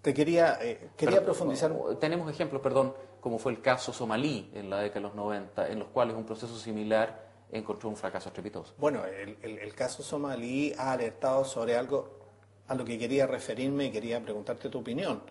Quería profundizar. Tenemos ejemplos, perdón, como fue el caso somalí en la década de los 90, en los cuales un proceso similar encontró un fracaso estrepitoso. Bueno, el caso somalí ha alertado sobre algo a lo que quería referirme y quería preguntarte tu opinión.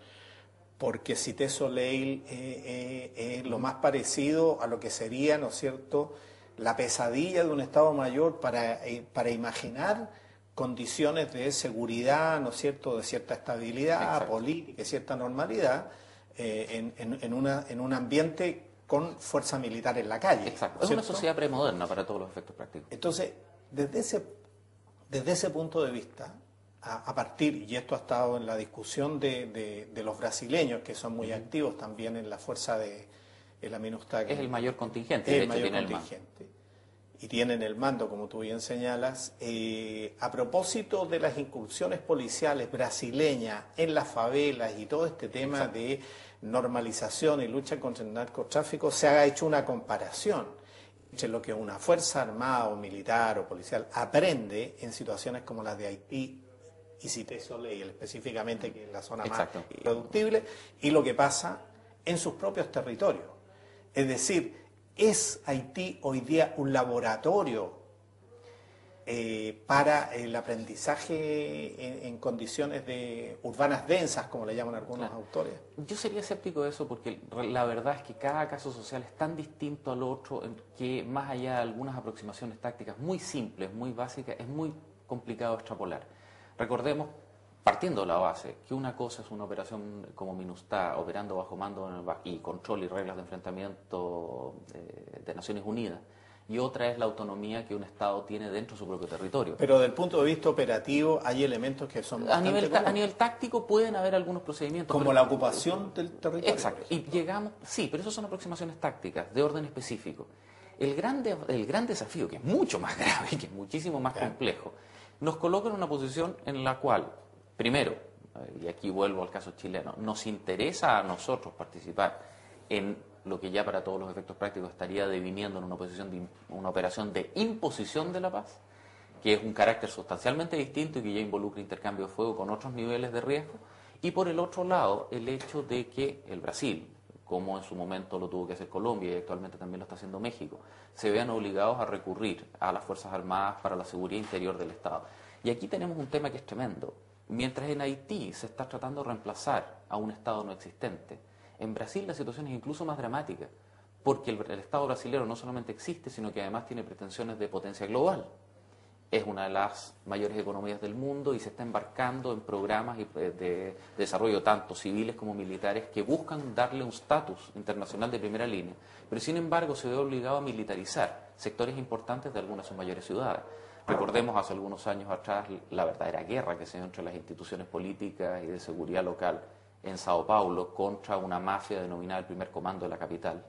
Porque Cité Soleil es lo más parecido a lo que sería, ¿no es cierto?, la pesadilla de un Estado Mayor para imaginar condiciones de seguridad, ¿no es cierto?, de cierta estabilidad Exacto. política, de cierta normalidad en un ambiente con fuerza militar en la calle. Exacto. ¿no Es una cierto? sociedad premoderna para todos los efectos prácticos. Entonces, desde ese punto de vista, a partir, y esto ha estado en la discusión de los brasileños, que son muy activos también en la fuerza de la MINUSTAH. Es el mayor contingente, Es de el hecho mayor tiene el mando. contingente. Y tienen el mando, como tú bien señalas. A propósito de las incursiones policiales brasileñas en las favelas y todo este tema Exacto. de normalización y lucha contra el narcotráfico, se ha hecho una comparación entre lo que una fuerza armada o militar o policial aprende en situaciones como las de Haití y Cité Soleil, específicamente, que es la zona Exacto. más productible, y lo que pasa en sus propios territorios. Es decir, ¿es Haití hoy día un laboratorio para el aprendizaje en condiciones urbanas densas, como le llaman algunos autores? Yo sería escéptico de eso porque la verdad es que cada caso social es tan distinto al otro que más allá de algunas aproximaciones tácticas muy simples, muy básicas, es muy complicado extrapolar. Recordemos, partiendo de la base, que una cosa es una operación como MINUSTAH operando bajo mando y control y reglas de enfrentamiento de Naciones Unidas, y otra es la autonomía que un Estado tiene dentro de su propio territorio. Pero desde el punto de vista operativo hay elementos que son A bastante nivel táctico pueden haber algunos procedimientos. como la ocupación del territorio. Exacto, y llegamos, sí, pero eso son aproximaciones tácticas de orden específico. El gran desafío, que es mucho más grave, que es muchísimo más complejo, nos coloca en una posición en la cual, primero, y aquí vuelvo al caso chileno, nos interesa a nosotros participar en lo que ya para todos los efectos prácticos estaría deviniendo en una operación de imposición de la paz, que es un carácter sustancialmente distinto y que ya involucra intercambio de fuego con otros niveles de riesgo, y por el otro lado, el hecho de que el Brasil, como en su momento lo tuvo que hacer Colombia y actualmente también lo está haciendo México, se vean obligados a recurrir a las Fuerzas Armadas para la seguridad interior del Estado. Y aquí tenemos un tema que es tremendo. Mientras en Haití se está tratando de reemplazar a un Estado no existente, en Brasil la situación es incluso más dramática, porque el Estado brasileño no solamente existe, sino que además tiene pretensiones de potencia global. Es una de las mayores economías del mundo y se está embarcando en programas de desarrollo tanto civiles como militares que buscan darle un estatus internacional de primera línea, pero sin embargo se ve obligado a militarizar sectores importantes de algunas de sus mayores ciudades. Recordemos hace algunos años atrás la verdadera guerra que se dio entre las instituciones políticas y de seguridad local en Sao Paulo contra una mafia denominada el Primer Comando de la capital.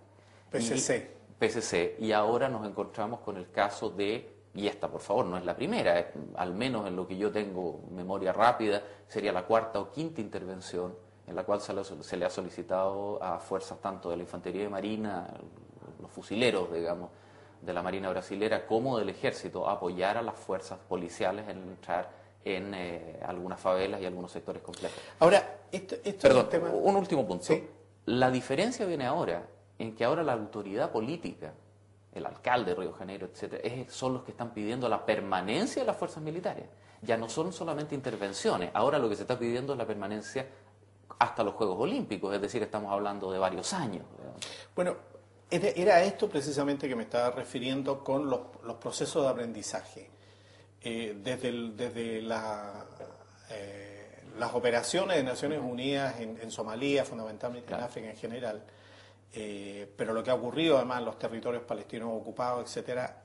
PCC. Y ahora nos encontramos con el caso de, y esta por favor no es la primera, al menos en lo que yo tengo memoria rápida, sería la cuarta o quinta intervención en la cual se le ha solicitado a fuerzas tanto de la Infantería de Marina, los fusileros, digamos, de la Marina brasilera, como del Ejército, apoyar a las fuerzas policiales en entrar en algunas favelas y algunos sectores complejos. Ahora, Perdón, es un tema... un último punto. ¿Sí? La diferencia viene ahora en que ahora la autoridad política, el alcalde de Río de Janeiro, etcétera, son los que están pidiendo la permanencia de las fuerzas militares. Ya no son solamente intervenciones, ahora lo que se está pidiendo es la permanencia hasta los Juegos Olímpicos, es decir, estamos hablando de varios años. Bueno, era esto precisamente que me estaba refiriendo con los procesos de aprendizaje. Desde las operaciones de Naciones Unidas en Somalia, fundamentalmente en África en general, pero lo que ha ocurrido además en los territorios palestinos ocupados, etcétera,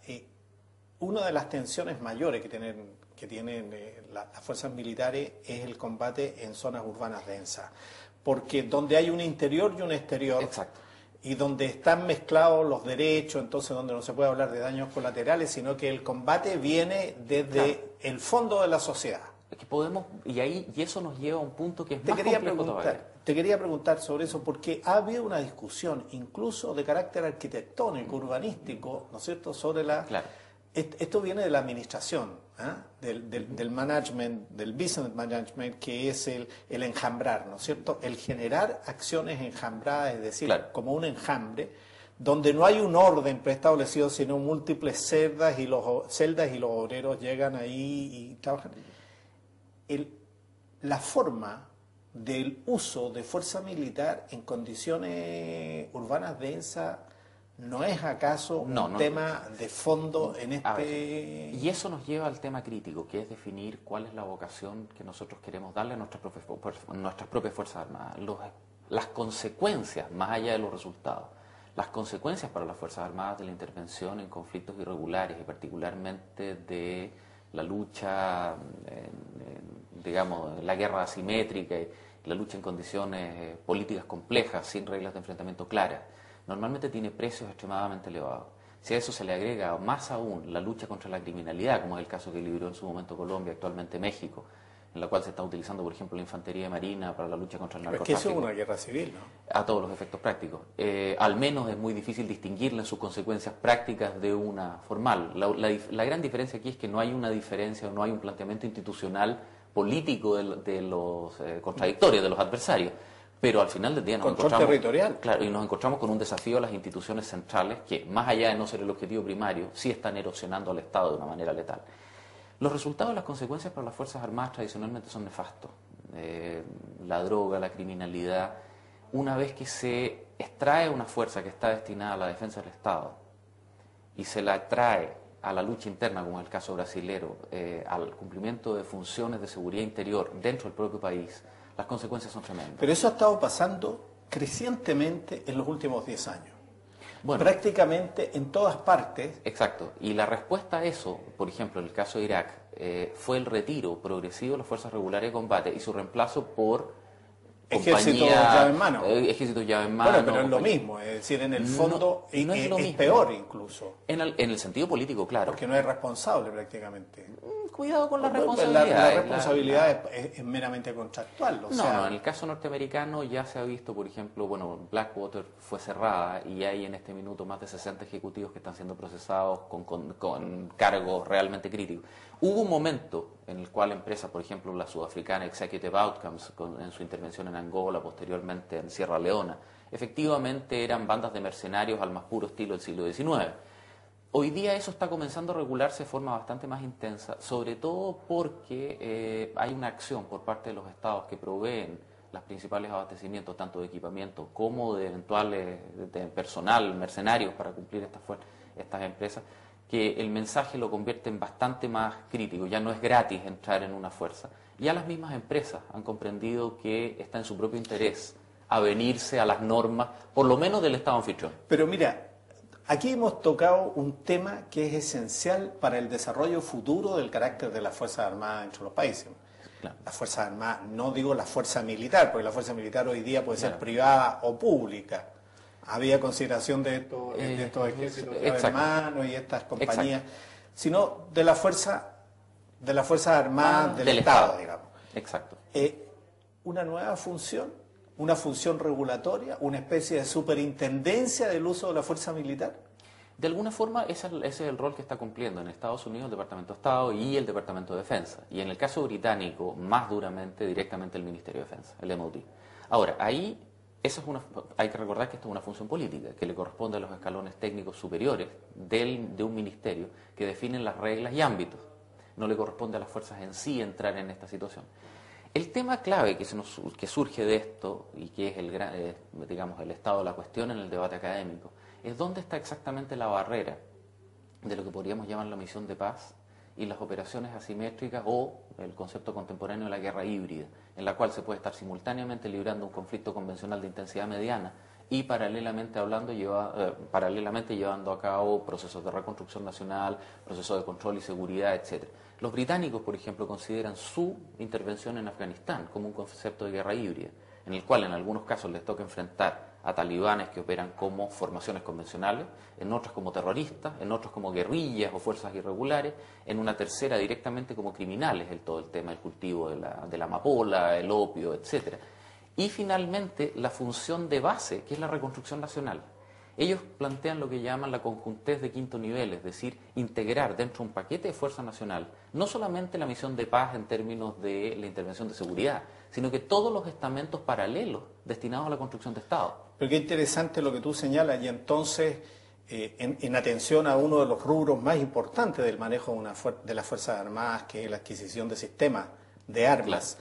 una de las tensiones mayores que tienen las fuerzas militares es el combate en zonas urbanas densas, porque donde hay un interior y un exterior, Exacto. y donde están mezclados los derechos, entonces donde no se puede hablar de daños colaterales, sino que el combate viene desde el fondo de la sociedad. Que podemos, y eso nos lleva a un punto que es más complejo todavía. Te quería preguntar sobre eso, porque ha habido una discusión, incluso de carácter arquitectónico, urbanístico, ¿no es cierto?, sobre Esto viene de la administración, ¿ah? Del management, del business management, que es el enjambrar, ¿no es cierto? El generar acciones enjambradas, es decir, Claro. como un enjambre, donde no hay un orden preestablecido, sino múltiples celdas y los obreros llegan ahí y trabajan. La forma del uso de fuerza militar en condiciones urbanas densas, ¿no es acaso un tema de fondo en A ver, este...? y eso nos lleva al tema crítico, que es definir cuál es la vocación que nosotros queremos darle a nuestras propias Fuerzas Armadas. Las consecuencias, más allá de los resultados, las consecuencias para las Fuerzas Armadas de la intervención en conflictos irregulares y particularmente de la lucha, digamos, la guerra asimétrica y la lucha en condiciones políticas complejas, sin reglas de enfrentamiento claras, normalmente tiene precios extremadamente elevados. Si a eso se le agrega más aún la lucha contra la criminalidad, como es el caso que libró en su momento Colombia, actualmente México, en la cual se está utilizando, por ejemplo, la infantería marina para la lucha contra el narcotráfico. Es que eso es una guerra civil, ¿no? A todos los efectos prácticos. Al menos es muy difícil distinguirla en sus consecuencias prácticas de una formal. La gran diferencia aquí es que no hay una diferencia o no hay un planteamiento institucional político de los contradictorios, de los adversarios. Pero al final del día nos encontramos... territorial. Claro, y nos encontramos con un desafío a las instituciones centrales que, más allá de no ser el objetivo primario, sí están erosionando al Estado de una manera letal. Los resultados y las consecuencias para las Fuerzas Armadas tradicionalmente son nefastos. La droga, la criminalidad, una vez que se extrae una fuerza que está destinada a la defensa del Estado y se la trae a la lucha interna, como en el caso brasilero, al cumplimiento de funciones de seguridad interior dentro del propio país, las consecuencias son tremendas. Pero eso ha estado pasando crecientemente en los últimos 10 años. Bueno, prácticamente en todas partes. Exacto. Y la respuesta a eso, por ejemplo, en el caso de Irak, fue el retiro progresivo de las fuerzas regulares de combate y su reemplazo por ejércitos llave en mano. Ejércitos llave en mano. Bueno, pero es lo mismo, es decir, en el fondo no es, lo mismo. Peor incluso. En el sentido político, claro. Porque no es responsable prácticamente. Cuidado con la responsabilidad. La responsabilidad es meramente contractual. No, en el caso norteamericano ya se ha visto, por ejemplo, bueno, Blackwater fue cerrada y hay en este minuto más de 60 ejecutivos que están siendo procesados con cargos realmente críticos. Hubo un momento en el cual empresas, por ejemplo, la sudafricana Executive Outcomes, en su intervención en Angola, posteriormente en Sierra Leona, efectivamente eran bandas de mercenarios al más puro estilo del siglo XIX. Hoy día eso está comenzando a regularse de forma bastante más intensa, sobre todo porque hay una acción por parte de los estados que proveen los principales abastecimientos, tanto de equipamiento como de eventuales de personal, mercenarios para cumplir estas empresas, que el mensaje lo convierte en bastante más crítico. Ya no es gratis entrar en una fuerza. Ya las mismas empresas han comprendido que está en su propio interés avenirse a las normas, por lo menos del Estado anfitrión. Pero mira, aquí hemos tocado un tema que es esencial para el desarrollo futuro del carácter de las Fuerzas Armadas entre los países. Claro. Las Fuerzas Armadas, no digo la fuerza militar, porque la fuerza militar hoy día puede ser privada o pública. Había consideración de estos ejércitos hermanos y estas compañías, sino de la fuerza Fuerzas Armadas del Estado, digamos. Exacto. Una nueva función, una función regulatoria, una especie de superintendencia del uso de la fuerza militar. De alguna forma ese es el rol que está cumpliendo en Estados Unidos el Departamento de Estado y el Departamento de Defensa. Y en el caso británico, más duramente, directamente el Ministerio de Defensa, el MOD. Ahora, ahí hay que recordar que esto es una función política que le corresponde a los escalones técnicos superiores de un ministerio que definen las reglas y ámbitos. No le corresponde a las fuerzas en sí entrar en esta situación. El tema clave que surge de esto y que es el estado de la cuestión en el debate académico es dónde está exactamente la barrera de lo que podríamos llamar la misión de paz y las operaciones asimétricas o el concepto contemporáneo de la guerra híbrida, en la cual se puede estar simultáneamente librando un conflicto convencional de intensidad mediana y paralelamente llevando a cabo procesos de reconstrucción nacional, procesos de control y seguridad, etc. Los británicos, por ejemplo, consideran su intervención en Afganistán como un concepto de guerra híbrida, en el cual en algunos casos les toca enfrentar a talibanes que operan como formaciones convencionales, en otros como terroristas, en otros como guerrillas o fuerzas irregulares, en una tercera directamente como criminales, todo el tema del cultivo de la amapola, el opio, etc. Y finalmente la función de base, que es la reconstrucción nacional. Ellos plantean lo que llaman la conjuntez de quinto nivel, es decir, integrar dentro de un paquete de fuerza nacional no solamente la misión de paz en términos de la intervención de seguridad, sino que todos los estamentos paralelos destinados a la construcción de Estado. Pero qué interesante lo que tú señalas, y entonces, en atención a uno de los rubros más importantes del manejo de las Fuerzas Armadas, que es la adquisición de sistemas de armas,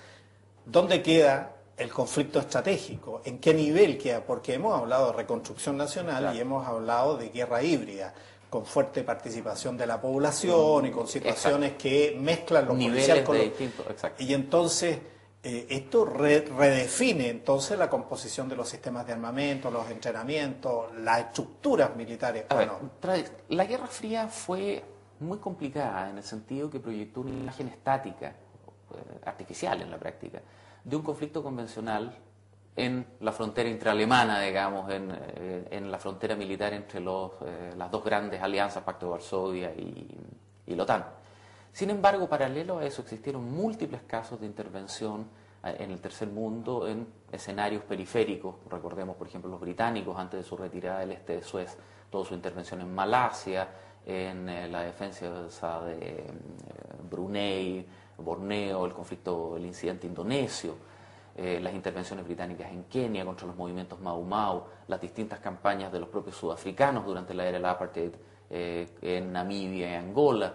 ¿dónde queda el conflicto estratégico? ¿En qué nivel queda? Porque hemos hablado de reconstrucción nacional y hemos hablado de guerra híbrida, con fuerte participación de la población y con situaciones que mezclan lo policial con lo... Y entonces, esto redefine entonces la composición de los sistemas de armamento, los entrenamientos, las estructuras militares. La Guerra Fría fue muy complicada en el sentido que proyectó una imagen estática, artificial en la práctica, de un conflicto convencional en la frontera intraalemana, digamos, en la frontera militar entre las dos grandes alianzas, Pacto de Varsovia y la OTAN. Sin embargo, paralelo a eso, existieron múltiples casos de intervención en el tercer mundo en escenarios periféricos. Recordemos, por ejemplo, los británicos antes de su retirada del este de Suez, toda su intervención en Malasia, en la defensa de Brunei, Borneo, el incidente indonesio, las intervenciones británicas en Kenia contra los movimientos Mau Mau, las distintas campañas de los propios sudafricanos durante la era del apartheid en Namibia y Angola,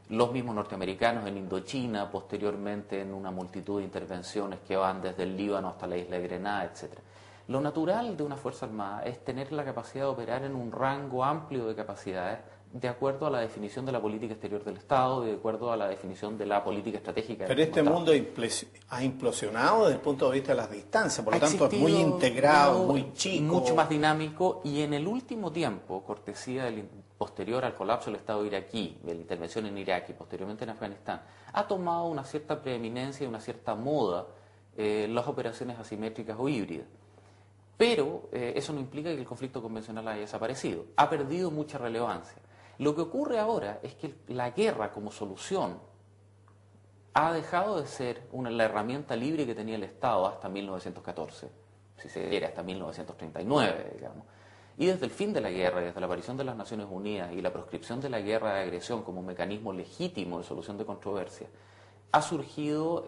los mismos norteamericanos en Indochina, posteriormente en una multitud de intervenciones que van desde el Líbano hasta la isla de Grenada, etc. Lo natural de una Fuerza Armada es tener la capacidad de operar en un rango amplio de capacidades de acuerdo a la definición de la política exterior del Estado, de acuerdo a la definición de la política estratégica del Estado. Pero este mundo ha implosionado desde el punto de vista de las distancias, por lo tanto es muy integrado, muy chico. Mucho más dinámico, y en el último tiempo, cortesía posterior al colapso del Estado iraquí, de la intervención en Irak y posteriormente en Afganistán, ha tomado una cierta preeminencia y una cierta moda las operaciones asimétricas o híbridas. Pero eso no implica que el conflicto convencional haya desaparecido, ha perdido mucha relevancia. Lo que ocurre ahora es que la guerra como solución ha dejado de ser la herramienta libre que tenía el Estado hasta 1914, si se quiere, hasta 1939, digamos. Y desde el fin de la guerra, y desde la aparición de las Naciones Unidas y la proscripción de la guerra de agresión como mecanismo legítimo de solución de controversias, ha surgido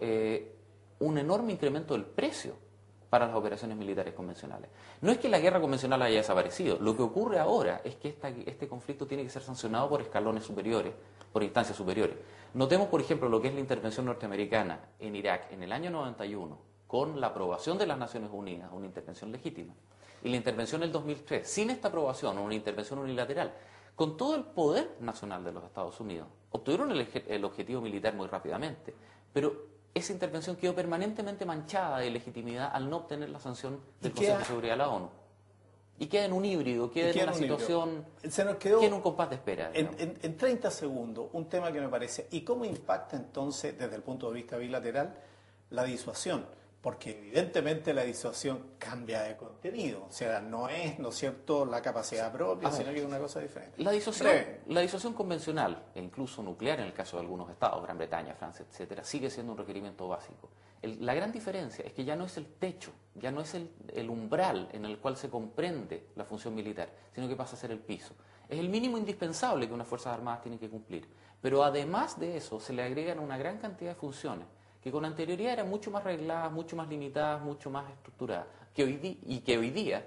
un enorme incremento del precio para las operaciones militares convencionales. No es que la guerra convencional haya desaparecido, lo que ocurre ahora es que este conflicto tiene que ser sancionado por escalones superiores, por instancias superiores. Notemos, por ejemplo, lo que es la intervención norteamericana en Irak en el año 91, con la aprobación de las Naciones Unidas, una intervención legítima, y la intervención del 2003, sin esta aprobación, una intervención unilateral, con todo el poder nacional de los Estados Unidos. Obtuvieron el objetivo militar muy rápidamente, pero esa intervención quedó permanentemente manchada de legitimidad al no obtener la sanción del Consejo de Seguridad de la ONU. Y queda en un híbrido, queda en una situación, queda en un compás de espera. En 30 segundos, un tema que me parece, ¿y cómo impacta entonces, desde el punto de vista bilateral, la disuasión? Porque evidentemente la disuasión cambia de contenido, o sea, no es, ¿no es cierto?, la capacidad propia, sino que es una cosa diferente. La disuasión convencional, e incluso nuclear en el caso de algunos estados, Gran Bretaña, Francia, etcétera, sigue siendo un requerimiento básico. La gran diferencia es que ya no es el techo, ya no es el umbral en el cual se comprende la función militar, sino que pasa a ser el piso. Es el mínimo indispensable que unas Fuerzas Armadas tienen que cumplir, pero además de eso se le agregan una gran cantidad de funciones que con anterioridad eran mucho más regladas, mucho más limitadas, mucho más estructuradas, que hoy día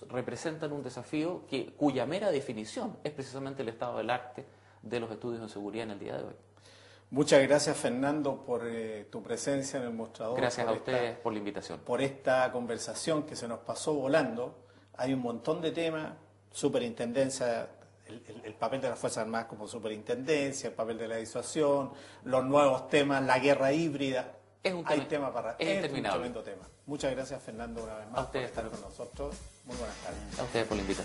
representan un desafío cuya mera definición es precisamente el estado del arte de los estudios en seguridad en el día de hoy. Muchas gracias, Fernando, por tu presencia en el mostrador. Gracias a ustedes por la invitación. Por esta conversación que se nos pasó volando. Hay un montón de temas, superintendencia, el papel de las Fuerzas Armadas como superintendencia, el papel de la disuasión, los nuevos temas, la guerra híbrida. Hay tema para... Es un tremendo tema. Muchas gracias, Fernando, una vez más por estar con nosotros. Muy buenas tardes. A ustedes por la invitación.